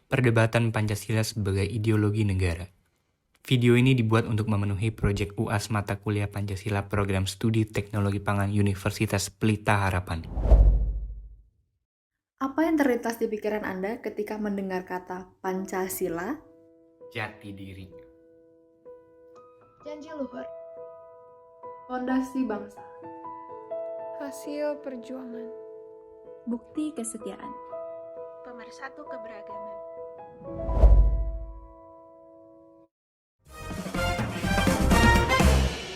Perdebatan Pancasila sebagai ideologi negara. Video ini dibuat untuk memenuhi proyek UAS mata kuliah Pancasila Program Studi Teknologi Pangan Universitas Pelita Harapan. Apa yang terlintas di pikiran Anda ketika mendengar kata Pancasila? Jati diri. Janji luhur. Fondasi bangsa. Hasil perjuangan. Bukti kesetiaan. Pemersatu keberagaman.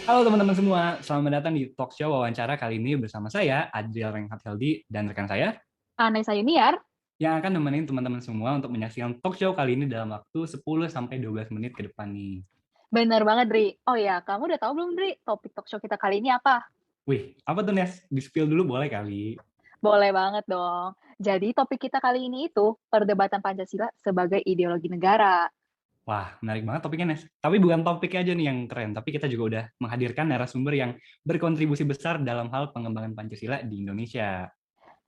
Halo teman-teman semua, selamat datang di talk show wawancara kali ini bersama saya, Adriel Renghat Heldi, dan rekan saya, Anessa Yuniar, yang akan nemenin teman-teman semua untuk menyaksikan talk show kali ini dalam waktu 10-12 menit ke depan nih. Bener banget, Dri. Oh ya, kamu udah tahu belum, Dri, topik talk show kita kali ini apa? Wih, apa tuh Nes? Di-spill dulu boleh kali? Boleh banget dong. Jadi topik kita kali ini itu perdebatan Pancasila sebagai ideologi negara. Wah, menarik banget topiknya Nes. Tapi bukan topiknya aja nih yang keren, tapi kita juga udah menghadirkan narasumber yang berkontribusi besar dalam hal pengembangan Pancasila di Indonesia.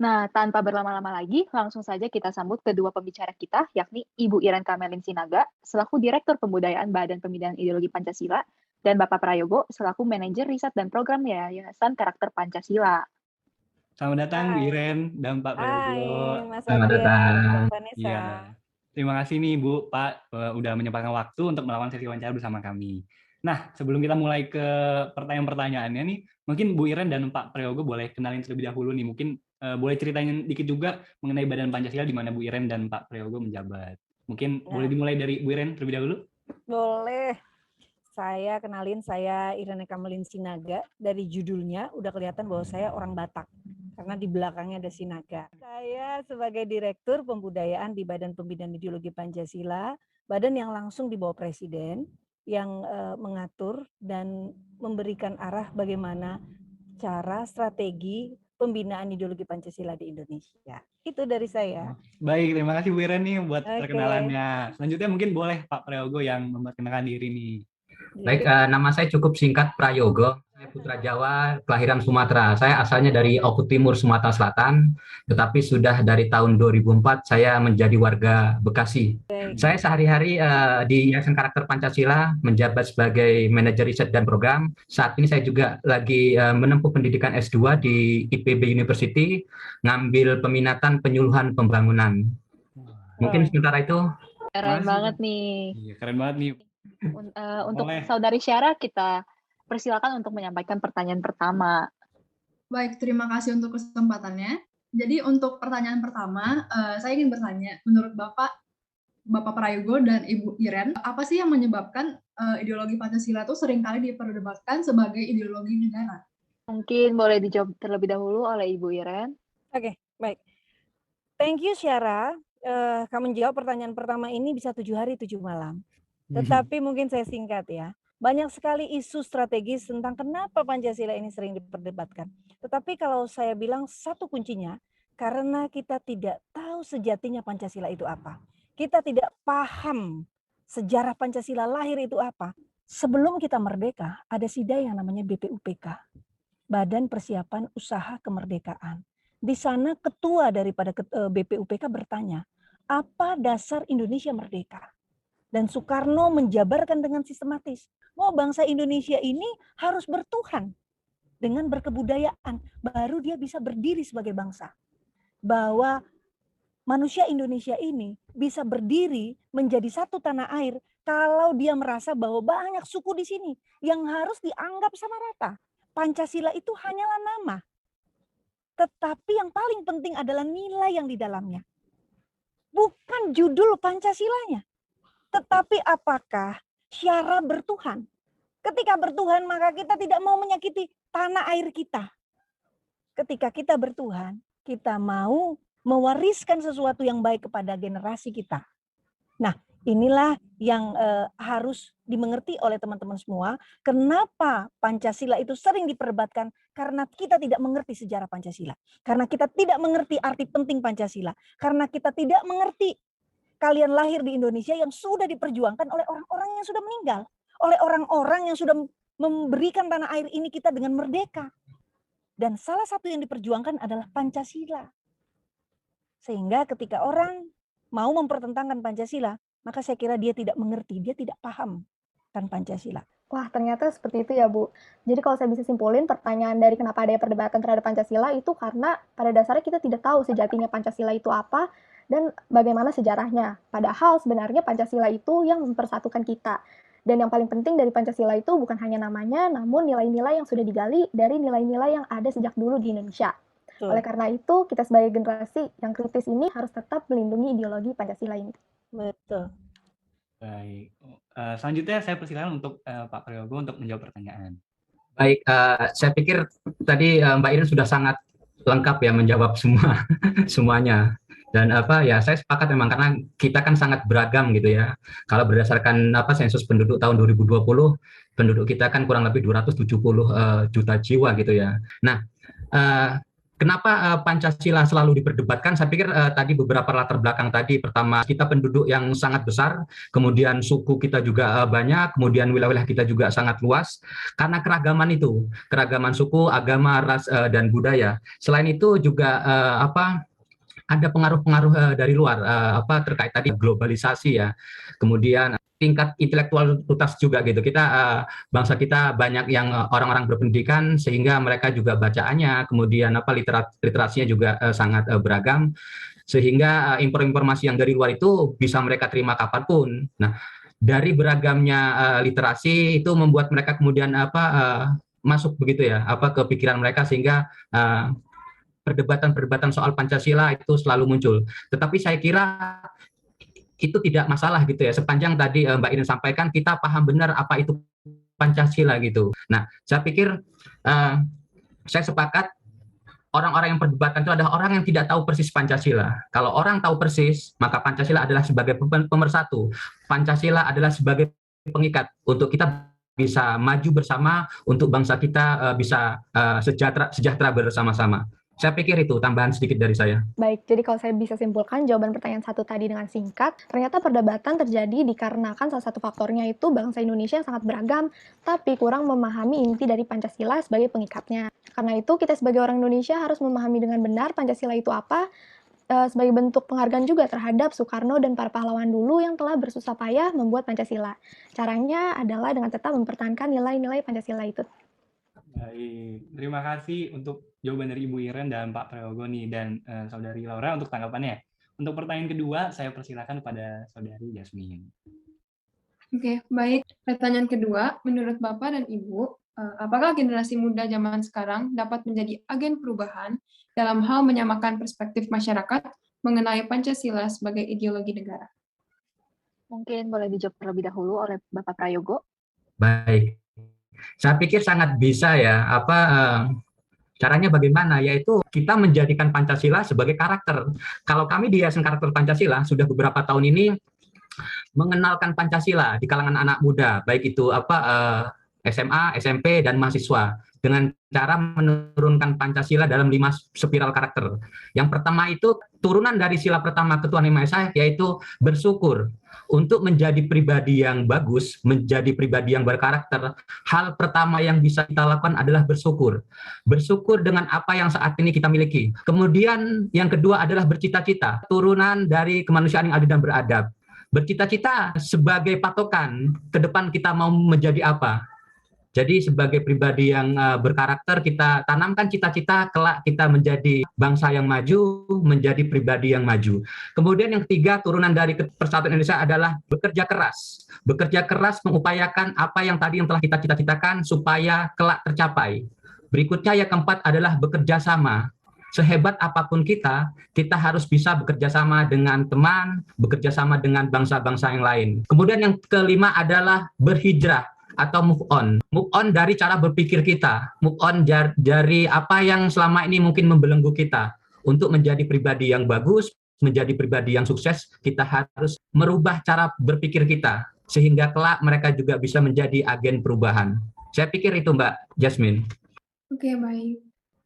Nah, tanpa berlama-lama lagi, langsung saja kita sambut kedua pembicara kita, yakni Ibu Iren Kamelin Sinaga, selaku Direktur Pembudayaan Badan Pembinaan Ideologi Pancasila, dan Bapak Prayogo, selaku Manajer Riset dan Program Yayasan Karakter Pancasila. Selamat datang, Bu Iren dan Pak Prayogo. Hai, Mas Selamat Adrian, datang. Mbak Vanessa. Iya. Terima kasih nih Bu, Pak, udah menyempatkan waktu untuk melakukan sesi wawancara bersama kami. Nah, sebelum kita mulai ke pertanyaan-pertanyaannya nih, mungkin Bu Iren dan Pak Prayogo boleh kenalin terlebih dahulu nih. Mungkin boleh ceritain dikit juga mengenai Badan Pancasila di mana Bu Iren dan Pak Prayogo menjabat. Mungkin boleh dimulai dari Bu Iren terlebih dahulu? Boleh. Saya Irene Kamelin Sinaga. Dari judulnya udah kelihatan bahwa saya orang Batak. Karena di belakangnya ada Sinaga. Saya sebagai Direktur Pembudayaan di Badan Pembinaan Ideologi Pancasila, badan yang langsung di bawah Presiden, yang mengatur dan memberikan arah bagaimana cara strategi pembinaan ideologi Pancasila di Indonesia. Itu dari saya. Baik, terima kasih Bu Iren nih buat perkenalannya. Selanjutnya mungkin boleh Pak Prayogo yang memperkenalkan diri nih. Baik, nama saya cukup singkat, Prayogo. Saya putra Jawa, kelahiran Sumatera. Saya asalnya dari Oku Timur, Sumatera Selatan, tetapi sudah dari tahun 2004 saya menjadi warga Bekasi. Saya sehari-hari di Yayasan Karakter Pancasila menjabat sebagai manajer riset dan program. Saat ini saya juga lagi menempuh pendidikan S2 di IPB University, ngambil peminatan penyuluhan pembangunan. Mungkin sementara itu. Keren banget nih. Iya, keren banget nih. Untuk Saudari Syara, kita persilakan untuk menyampaikan pertanyaan pertama. Baik, terima kasih untuk kesempatannya. Jadi untuk pertanyaan pertama, saya ingin bertanya, menurut Bapak Prayogo dan Ibu Iren, apa sih yang menyebabkan ideologi Pancasila itu seringkali diperdebatkan sebagai ideologi negara? Mungkin boleh dijawab terlebih dahulu oleh Ibu Iren. Oke, baik. Thank you Syara. Kamu jawab pertanyaan pertama ini bisa 7 hari 7 malam. Tetapi mungkin saya singkat ya. Banyak sekali isu strategis tentang kenapa Pancasila ini sering diperdebatkan. Tetapi kalau saya bilang satu kuncinya, karena kita tidak tahu sejatinya Pancasila itu apa. Kita tidak paham sejarah Pancasila lahir itu apa. Sebelum kita merdeka, ada SIDA yang namanya BPUPK. Badan Persiapan Usaha Kemerdekaan. Di sana ketua daripada BPUPK bertanya, apa dasar Indonesia merdeka? Dan Soekarno menjabarkan dengan sistematis, bahwa bangsa Indonesia ini harus bertuhan dengan berkebudayaan, baru dia bisa berdiri sebagai bangsa. Bahwa manusia Indonesia ini bisa berdiri menjadi satu tanah air kalau dia merasa bahwa banyak suku di sini yang harus dianggap sama rata. Pancasila itu hanyalah nama, tetapi yang paling penting adalah nilai yang di dalamnya. Bukan judul Pancasilanya. Tetapi apakah syarat bertuhan? Ketika bertuhan maka kita tidak mau menyakiti tanah air kita. Ketika kita bertuhan, kita mau mewariskan sesuatu yang baik kepada generasi kita. Nah, inilah yang harus dimengerti oleh teman-teman semua. Kenapa Pancasila itu sering diperdebatkan? Karena kita tidak mengerti sejarah Pancasila. Karena kita tidak mengerti arti penting Pancasila. Karena kita tidak mengerti kalian lahir di Indonesia yang sudah diperjuangkan oleh orang-orang yang sudah meninggal. Oleh orang-orang yang sudah memberikan tanah air ini kita dengan merdeka. Dan salah satu yang diperjuangkan adalah Pancasila. Sehingga ketika orang mau mempertentangkan Pancasila, maka saya kira dia tidak mengerti, dia tidak paham kan Pancasila. Wah, ternyata seperti itu ya, Bu. Jadi kalau saya bisa simpulin, pertanyaan dari kenapa ada perdebatan terhadap Pancasila itu karena pada dasarnya kita tidak tahu sejatinya Pancasila itu apa dan bagaimana sejarahnya. Padahal sebenarnya Pancasila itu yang mempersatukan kita. Dan yang paling penting dari Pancasila itu bukan hanya namanya, namun nilai-nilai yang sudah digali dari nilai-nilai yang ada sejak dulu di Indonesia. Betul. Oleh karena itu, kita sebagai generasi yang kritis ini harus tetap melindungi ideologi Pancasila ini. Betul. Baik. Selanjutnya saya persilakan untuk Pak Prayogo untuk menjawab pertanyaan. Baik, saya pikir tadi Mbak Irin sudah sangat lengkap ya menjawab semuanya. Dan saya sepakat memang karena kita kan sangat beragam gitu ya. Kalau berdasarkan sensus penduduk tahun 2020, penduduk kita kan kurang lebih 270 juta jiwa gitu ya. Nah, kenapa Pancasila selalu diperdebatkan? Saya pikir tadi beberapa latar belakang tadi. Pertama, kita penduduk yang sangat besar, kemudian suku kita juga banyak, kemudian wilayah-wilayah kita juga sangat luas. Karena keragaman itu, keragaman suku, agama, ras, dan budaya. Selain itu juga ada pengaruh-pengaruh dari luar terkait tadi globalisasi ya. Kemudian tingkat intelektualitas juga gitu. Kita bangsa kita banyak yang orang-orang berpendidikan sehingga mereka juga bacaannya, kemudian literasinya juga sangat beragam sehingga informasi yang dari luar itu bisa mereka terima kapanpun. Nah, dari beragamnya literasi itu membuat mereka kemudian masuk begitu ya ke pikiran mereka sehingga perdebatan-perdebatan soal Pancasila itu selalu muncul. Tetapi saya kira itu tidak masalah gitu ya, sepanjang tadi Mbak Irin sampaikan kita paham benar apa itu Pancasila gitu. Nah, saya pikir saya sepakat orang-orang yang perdebatan itu adalah orang yang tidak tahu persis Pancasila. Kalau orang tahu persis, maka Pancasila adalah sebagai pemersatu. Pancasila adalah sebagai pengikat untuk kita bisa maju bersama, untuk bangsa kita bisa sejahtera bersama-sama. Saya pikir itu tambahan sedikit dari saya. Baik, jadi kalau saya bisa simpulkan jawaban pertanyaan satu tadi dengan singkat, ternyata perdebatan terjadi dikarenakan salah satu faktornya itu bangsa Indonesia yang sangat beragam, tapi kurang memahami inti dari Pancasila sebagai pengikatnya. Karena itu, kita sebagai orang Indonesia harus memahami dengan benar Pancasila itu apa, sebagai bentuk penghargaan juga terhadap Soekarno dan para pahlawan dulu yang telah bersusah payah membuat Pancasila. Caranya adalah dengan tetap mempertahankan nilai-nilai Pancasila itu. Baik, terima kasih untuk jawaban dari Ibu Iren dan Pak Prayogo nih dan Saudari Laura untuk tanggapannya. Untuk pertanyaan kedua, saya persilakan kepada Saudari Jasmine. Oke, baik. Pertanyaan kedua, menurut Bapak dan Ibu, apakah generasi muda zaman sekarang dapat menjadi agen perubahan dalam hal menyamakan perspektif masyarakat mengenai Pancasila sebagai ideologi negara? Mungkin boleh dijawab terlebih dahulu oleh Bapak Prayogo. Baik. Saya pikir sangat bisa ya, caranya bagaimana, yaitu kita menjadikan Pancasila sebagai karakter. Kalau kami di Yayasan Karakter Pancasila sudah beberapa tahun ini mengenalkan Pancasila di kalangan anak muda, baik itu SMA, SMP, dan mahasiswa, dengan cara menurunkan Pancasila dalam 5 spiral karakter. Yang pertama itu turunan dari sila pertama Ketuhanan Yang Maha Esa, yaitu bersyukur. Untuk menjadi pribadi yang bagus, menjadi pribadi yang berkarakter, hal pertama yang bisa kita lakukan adalah bersyukur. Bersyukur dengan apa yang saat ini kita miliki. Kemudian yang kedua adalah bercita-cita, turunan dari kemanusiaan yang adil dan beradab. Bercita-cita sebagai patokan ke depan kita mau menjadi apa. Jadi sebagai pribadi yang berkarakter, kita tanamkan cita-cita kelak kita menjadi bangsa yang maju, menjadi pribadi yang maju. Kemudian yang ketiga, turunan dari Persatuan Indonesia adalah bekerja keras. Bekerja keras mengupayakan apa yang tadi yang telah kita cita-citakan supaya kelak tercapai. Berikutnya yang keempat adalah bekerja sama. Sehebat apapun kita harus bisa bekerja sama dengan teman, bekerja sama dengan bangsa-bangsa yang lain. Kemudian yang kelima adalah berhijrah atau move on. Move on dari cara berpikir kita, move on dari apa yang selama ini mungkin membelenggu kita. Untuk menjadi pribadi yang bagus, menjadi pribadi yang sukses, kita harus merubah cara berpikir kita sehingga kelak mereka juga bisa menjadi agen perubahan. Saya pikir itu Mbak Jasmine. Oke, baik.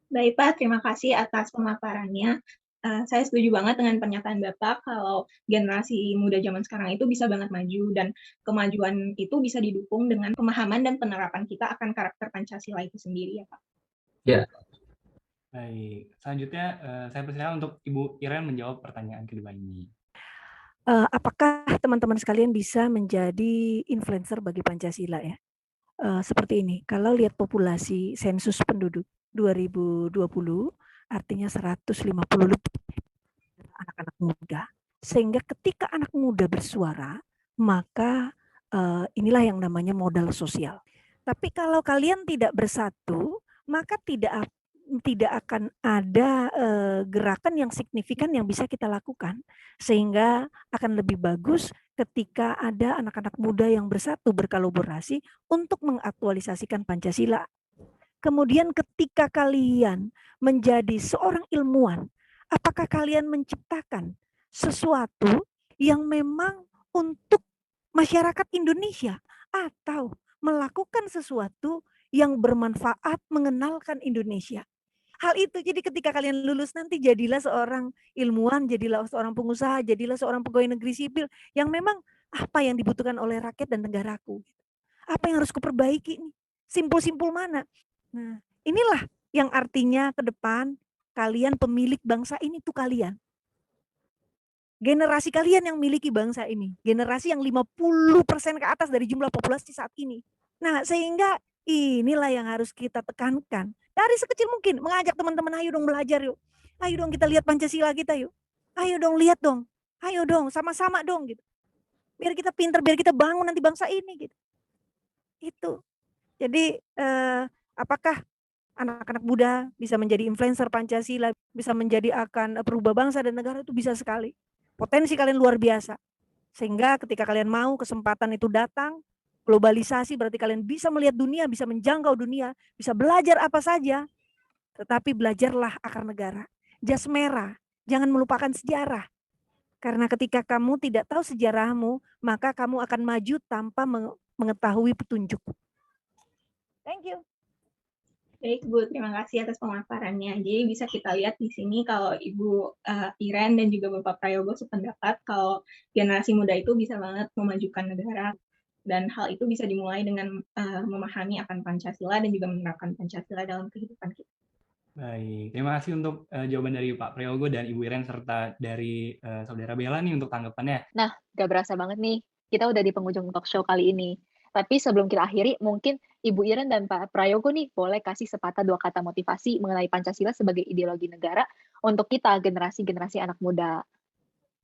Baik Pak, terima kasih atas pemaparannya. Saya setuju banget dengan pernyataan Bapak kalau generasi muda zaman sekarang itu bisa banget maju dan kemajuan itu bisa didukung dengan pemahaman dan penerapan kita akan karakter Pancasila itu sendiri ya Pak. Ya. Baik, selanjutnya saya persilakan untuk Ibu Iren menjawab pertanyaan kedua ini. apakah teman-teman sekalian bisa menjadi influencer bagi Pancasila ya? Seperti ini, kalau lihat populasi sensus penduduk 2020, artinya 150 lebih anak-anak muda. Sehingga ketika anak muda bersuara, maka inilah yang namanya modal sosial. Tapi kalau kalian tidak bersatu, maka tidak akan ada gerakan yang signifikan yang bisa kita lakukan. Sehingga akan lebih bagus ketika ada anak-anak muda yang bersatu berkolaborasi untuk mengaktualisasikan Pancasila. Kemudian ketika kalian menjadi seorang ilmuwan, apakah kalian menciptakan sesuatu yang memang untuk masyarakat Indonesia atau melakukan sesuatu yang bermanfaat mengenalkan Indonesia? Hal itu, jadi ketika kalian lulus nanti jadilah seorang ilmuwan, jadilah seorang pengusaha, jadilah seorang pegawai negeri sipil yang memang apa yang dibutuhkan oleh rakyat dan negaraku. Apa yang harus kuperbaiki nih? Simpul-simpul mana? Nah, inilah yang artinya ke depan kalian pemilik bangsa ini tuh kalian. Generasi kalian yang miliki bangsa ini. Generasi yang 50% ke atas dari jumlah populasi saat ini. Nah, sehingga inilah yang harus kita tekankan. Dari sekecil mungkin mengajak teman-teman, ayo dong belajar yuk. Ayo dong kita lihat Pancasila kita yuk. Ayo dong lihat dong. Ayo dong sama-sama dong gitu. Biar kita pinter, biar kita bangun nanti bangsa ini gitu. Itu. Jadi apakah anak-anak muda bisa menjadi influencer Pancasila, bisa menjadi akan perubah bangsa dan negara, itu bisa sekali. Potensi kalian luar biasa. Sehingga ketika kalian mau kesempatan itu datang, globalisasi berarti kalian bisa melihat dunia, bisa menjangkau dunia, bisa belajar apa saja, tetapi belajarlah akar negara. Jas merah, jangan melupakan sejarah. Karena ketika kamu tidak tahu sejarahmu, maka kamu akan maju tanpa mengetahui petunjuk. Thank you. Baik Bu, terima kasih atas pemaparannya. Jadi bisa kita lihat di sini kalau Ibu Iren dan juga Bapak Prayogo sependapat kalau generasi muda itu bisa banget memajukan negara. Dan hal itu bisa dimulai dengan memahami akan Pancasila dan juga menerapkan Pancasila dalam kehidupan kita. Baik, terima kasih untuk jawaban dari Pak Prayogo dan Ibu Iren serta dari Saudara Bella nih untuk tanggapannya. Nah, gak berasa banget nih, kita udah di penghujung talk show kali ini. Tapi sebelum kita akhiri, mungkin Ibu Iren dan Pak Prayogo nih boleh kasih sepatah dua kata motivasi mengenai Pancasila sebagai ideologi negara untuk kita, generasi-generasi anak muda.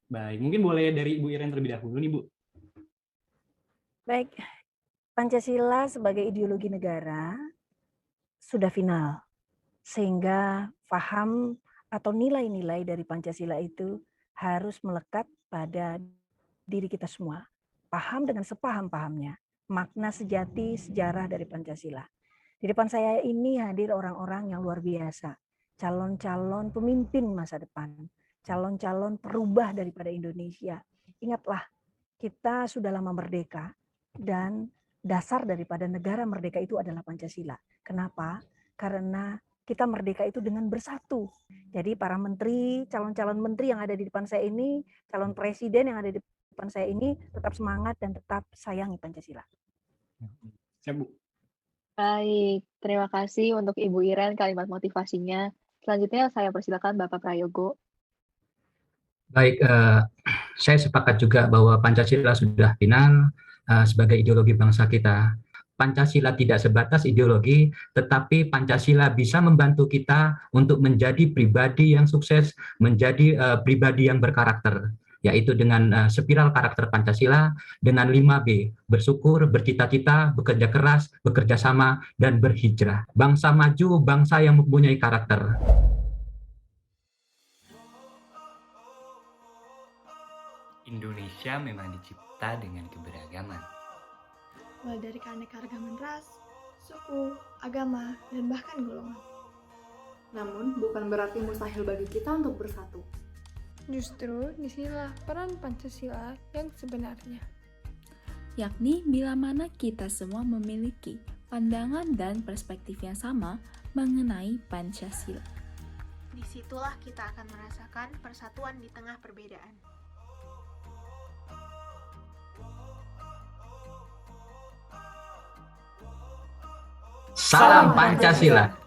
Baik, mungkin boleh dari Ibu Iren terlebih dahulu nih Bu. Baik, Pancasila sebagai ideologi negara sudah final. Sehingga paham atau nilai-nilai dari Pancasila itu harus melekat pada diri kita semua. Paham dengan sepaham-pahamnya. Makna sejati sejarah dari Pancasila. Di depan saya ini hadir orang-orang yang luar biasa. Calon-calon pemimpin masa depan. Calon-calon perubah daripada Indonesia. Ingatlah, kita sudah lama merdeka. Dan dasar daripada negara merdeka itu adalah Pancasila. Kenapa? Karena kita merdeka itu dengan bersatu. Jadi para menteri, calon-calon menteri yang ada di depan saya ini, calon presiden yang ada di depan saya ini, tetap semangat dan tetap sayangi Pancasila. Siap Bu. Baik, terima kasih untuk Ibu Iren kalimat motivasinya. Selanjutnya saya persilakan Bapak Prayogo. Baik, saya sepakat juga bahwa Pancasila sudah final sebagai ideologi bangsa kita. Pancasila tidak sebatas ideologi, tetapi Pancasila bisa membantu kita untuk menjadi pribadi yang sukses, menjadi pribadi yang berkarakter, yaitu dengan spiral karakter Pancasila, dengan 5B, bersyukur, bercita-cita, bekerja keras, bekerja sama, dan berhijrah. Bangsa maju, bangsa yang mempunyai karakter. Indonesia memang dicipta dengan keberagaman. Mulai dari keanekaragaman ras, suku, agama, dan bahkan golongan. Namun, bukan berarti mustahil bagi kita untuk bersatu. Justru disinilah peran Pancasila yang sebenarnya. Yakni bila mana kita semua memiliki pandangan dan perspektif yang sama mengenai Pancasila. Disitulah kita akan merasakan persatuan di tengah perbedaan. Salam Pancasila.